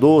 2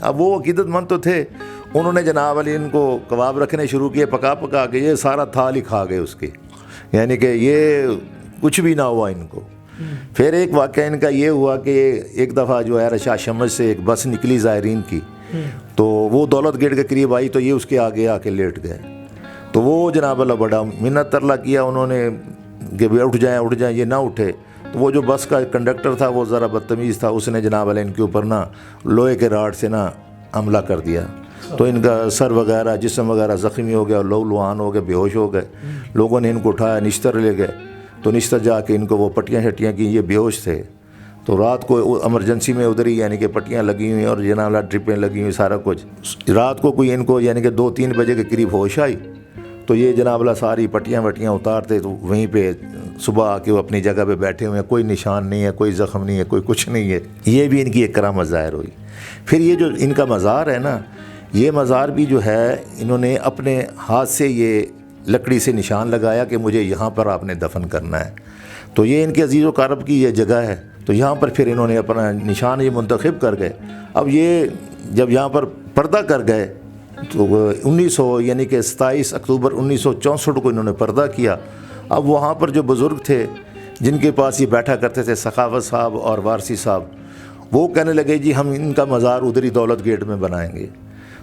اب وہ عقیدت مند تو تھے، انہوں نے جناب علی ان کو کباب رکھنے شروع کیے، پکا پکا کے یہ سارا تھال ہی کھا گئے اس کے، یعنی کہ یہ کچھ بھی نہ ہوا ان کو۔ پھر ایک واقعہ ان کا یہ ہوا کہ ایک دفعہ جو ہے رشا شمس سے ایک بس نکلی زائرین کی، تو وہ دولت گیٹ کے قریب آئی تو یہ اس کے آگے آ کے لیٹ گئے، تو وہ جناب اللہ بڑا منت ترلا کیا انہوں نے کہ اٹھ جائیں، یہ نہ اٹھے، تو وہ جو بس کا کنڈکٹر تھا وہ ذرا بدتمیز تھا، اس نے جناب علیہ ان کے اوپر نا لوہے کے راڈ سے نا حملہ کر دیا، تو ان کا سر وغیرہ جسم وغیرہ زخمی ہو گیا، لہو لہان ہو گئے، بے ہوش ہو گئے۔ لوگوں نے ان کو اٹھایا، نشتر لے گئے، تو نشتر جا کے ان کو وہ پٹیاں شٹیاں کی، یہ بے ہوش تھے، تو رات کو ایمرجنسی میں ادھر ہی یعنی کہ پٹیاں لگی ہوئی اور جناب ڈرپیں لگی ہوئی سارا کچھ۔ رات کو کوئی ان کو یعنی کہ 2-3 بجے کے قریب ہوش آئی، تو یہ جناب اللہ ساری پٹیاں وٹیاں اتارتے، تو وہیں پہ صبح آ کے وہ اپنی جگہ پہ بیٹھے ہوئے ہیں، کوئی نشان نہیں ہے، کوئی زخم نہیں ہے، کوئی کچھ نہیں ہے۔ یہ بھی ان کی ایک کرامت ظاہر ہوئی۔ پھر یہ جو ان کا مزار ہے نا، یہ مزار بھی جو ہے انہوں نے اپنے ہاتھ سے یہ لکڑی سے نشان لگایا کہ مجھے یہاں پر آپ نے دفن کرنا ہے، تو یہ ان کے عزیز و اقارب کی یہ جگہ ہے، تو یہاں پر پھر انہوں نے اپنا نشان یہ منتخب کر گئے۔ اب یہ جب یہاں پر پردہ کر گئے تو 27 اکتوبر 1964 کو انہوں نے پردہ کیا۔ اب وہاں پر جو بزرگ تھے جن کے پاس یہ بیٹھا کرتے تھے، سخاوت صاحب اور وارسی صاحب، وہ کہنے لگے جی ہم ان کا مزار ادھر ہی دولت گیٹ میں بنائیں گے،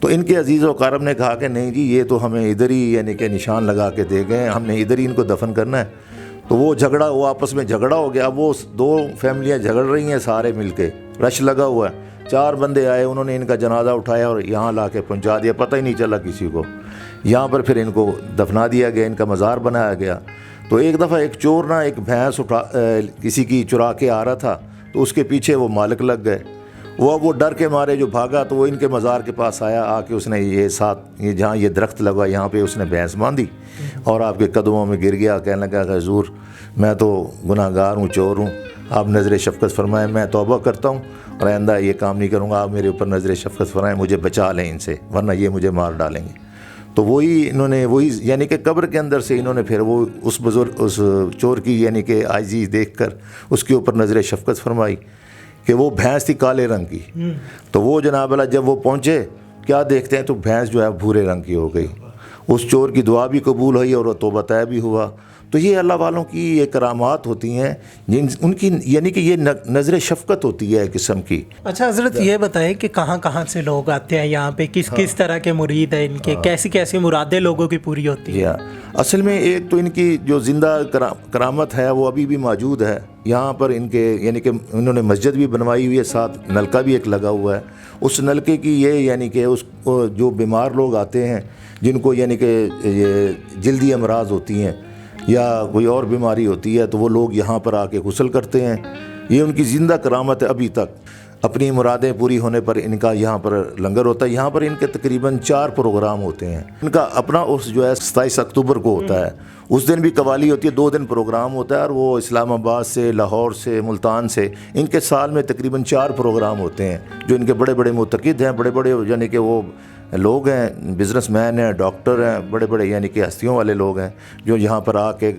تو ان کے عزیز و اقارب نے کہا کہ نہیں جی یہ تو ہمیں ادھر ہی یعنی کہ نشان لگا کے دے گئے، ہم نے ادھر ہی ان کو دفن کرنا ہے۔ تو وہ آپس میں جھگڑا ہو گیا، اب وہ 2 فیملیاں جھگڑ رہی ہیں سارے مل کے، رش لگا ہوا ہے۔ 4 بندے آئے، انہوں نے ان کا جنازہ اٹھایا اور یہاں لا کے پہنچا دیا، پتہ ہی نہیں چلا کسی کو۔ یہاں پر پھر ان کو دفنا دیا گیا، ان کا مزار بنایا گیا۔ تو ایک دفعہ ایک چور نا ایک بھینس کسی کی چرا کے آ رہا تھا، تو اس کے پیچھے وہ مالک لگ گئے، وہ ڈر کے مارے جو بھاگا، تو وہ ان کے مزار کے پاس آیا، آ کے اس نے یہ جہاں یہ درخت لگا یہاں پہ اس نے بھینس باندھی اور آپ کے قدموں میں گر گیا، کہنے لگا کہ حضور میں تو گناہ گار ہوں، چور ہوں، آپ نظر شفقت فرمائیں، میں توبہ کرتا ہوں اور آئندہ یہ کام نہیں کروں گا، آپ میرے اوپر نظر شفقت فرمائیں، مجھے بچا لیں ان سے ورنہ یہ مجھے مار ڈالیں گے۔ تو انہوں نے یعنی کہ قبر کے اندر سے انہوں نے پھر وہ اس چور کی یعنی کہ عاجزی دیکھ کر اس کے اوپر نظر شفقت فرمائی کہ وہ بھینس تھی کالے رنگ کی، تو وہ جناب اللہ جب وہ پہنچے کیا دیکھتے ہیں تو بھینس جو ہے بھورے رنگ کی ہو گئی۔ اس چور کی دعا بھی قبول ہوئی اور وہ توبہ طیب بھی ہوا۔ تو یہ اللہ والوں کی یہ کرامات ہوتی ہیں، ان کی یعنی کہ یہ نظر شفقت ہوتی ہے ایک قسم کی۔ اچھا حضرت یہ بتائیں کہ کہاں سے لوگ آتے ہیں یہاں پہ، کس طرح کے مرید ہیں ان کے، کیسی مرادیں لوگوں کی پوری ہوتی ہیں؟ اصل میں ایک تو ان کی جو زندہ کرامت ہے وہ ابھی بھی موجود ہے یہاں پر، ان کے یعنی کہ انہوں نے مسجد بھی بنوائی ہوئی ہے، ساتھ نلکا بھی ایک لگا ہوا ہے۔ اس نلکے کی یہ یعنی کہ اس جو بیمار لوگ آتے ہیں جن کو یعنی کہ یہ جلدی امراض ہوتی ہیں یا کوئی اور بیماری ہوتی ہے، تو وہ لوگ یہاں پر آ کے غسل کرتے ہیں۔ یہ ان کی زندہ کرامت ہے ابھی تک۔ اپنی مرادیں پوری ہونے پر ان کا یہاں پر لنگر ہوتا ہے، یہاں پر ان کے تقریباً 4 پروگرام ہوتے ہیں۔ ان کا اپنا عرس جو ہے 27 اکتوبر کو ہوتا ہے، اس دن بھی قوالی ہوتی ہے، 2 دن پروگرام ہوتا ہے، اور وہ اسلام آباد سے، لاہور سے، ملتان سے، ان کے سال میں تقریباً 4 پروگرام ہوتے ہیں، جو ان کے بڑے بڑے معتقد ہیں، بڑے بڑے یعنی کہ وہ لوگ ہیں، بزنس مین ہیں، ڈاکٹر ہیں، بڑے بڑے یعنی کہ ہستیوں والے لوگ ہیں، جو یہاں پر آ کے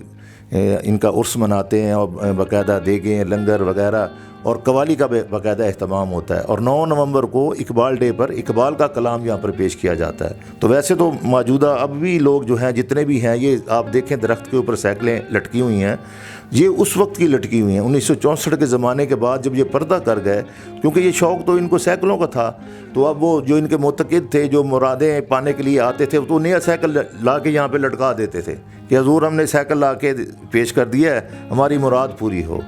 ان کا عرس مناتے ہیں، اور باقاعدہ دیگیں، لنگر وغیرہ اور قوالی کا باقاعدہ اہتمام ہوتا ہے۔ اور 9 نومبر کو اقبال ڈے پر اقبال کا کلام یہاں پر پیش کیا جاتا ہے۔ تو ویسے تو موجودہ اب بھی لوگ جو ہیں جتنے بھی ہیں، یہ آپ دیکھیں درخت کے اوپر سائیکلیں لٹکی ہوئی ہیں، یہ اس وقت کی لٹکی ہوئی ہیں 1964 کے زمانے کے بعد جب یہ پردہ کر گئے، کیونکہ یہ شوق تو ان کو سائیکلوں کا تھا، تو اب وہ جو ان کے معتقد تھے جو مرادیں پانے کے لیے آتے تھے تو نیا سائیکل لا کے یہاں پہ لٹکا دیتے تھے کہ حضور ہم نے سائیکل لا کے پیش کر دیا ہے، ہماری مراد پوری ہو۔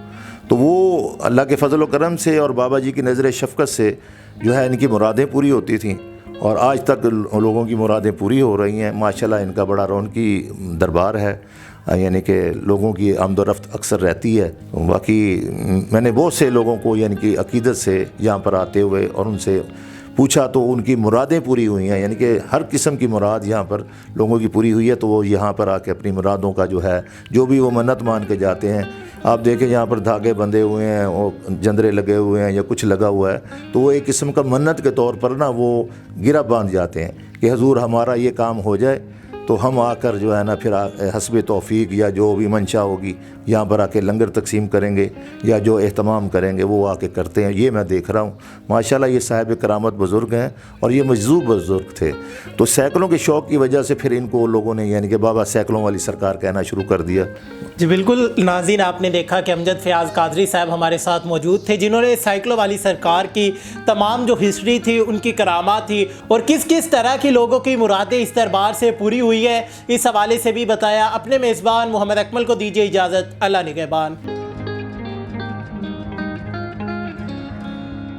تو وہ اللہ کے فضل و کرم سے اور بابا جی کی نظر شفقت سے جو ہے ان کی مرادیں پوری ہوتی تھیں، اور آج تک لوگوں کی مرادیں پوری ہو رہی ہیں۔ ماشاءاللہ ان کا بڑا رونقی دربار ہے، یعنی کہ لوگوں کی آمد و رفت اکثر رہتی ہے۔ باقی میں نے بہت سے لوگوں کو یعنی کہ عقیدت سے یہاں پر آتے ہوئے اور ان سے پوچھا تو ان کی مرادیں پوری ہوئی ہیں، یعنی کہ ہر قسم کی مراد یہاں پر لوگوں کی پوری ہوئی ہے، تو وہ یہاں پر آ کے اپنی مرادوں کا جو ہے جو بھی وہ منت مان کے جاتے ہیں، آپ دیکھیں یہاں پر دھاگے بندھے ہوئے ہیں اور جندرے لگے ہوئے ہیں یا کچھ لگا ہوا ہے، تو وہ ایک قسم کا منت کے طور پر نا وہ گرہ باندھ جاتے ہیں کہ حضور ہمارا یہ کام ہو جائے تو ہم آ کر جو ہے نا پھر حسب توفیق یا جو بھی منشا ہوگی یہاں پر آ کے لنگر تقسیم کریں گے یا جو اہتمام کریں گے وہ آ کے کرتے ہیں. یہ میں دیکھ رہا ہوں ماشاءاللہ یہ صاحب کرامت بزرگ ہیں اور یہ مجذوب بزرگ تھے. تو سائیکلوں کے شوق کی وجہ سے پھر ان کو لوگوں نے یعنی کہ بابا سائیکلوں والی سرکار کہنا شروع کر دیا. جی بالکل ناظرین، آپ نے دیکھا کہ امجد فیاض قادری صاحب ہمارے ساتھ موجود تھے جنہوں نے سائیکلوں والی سرکار کی تمام جو ہسٹری تھی، ان کی کرامات تھی اور کس کس طرح کی لوگوں کی مرادیں اس دربار سے پوری ہوئی ہے، اس حوالے سے بھی بتایا. اپنے میزبان محمد اکمل کو دیجیے اجازت. اللہ نگہبان.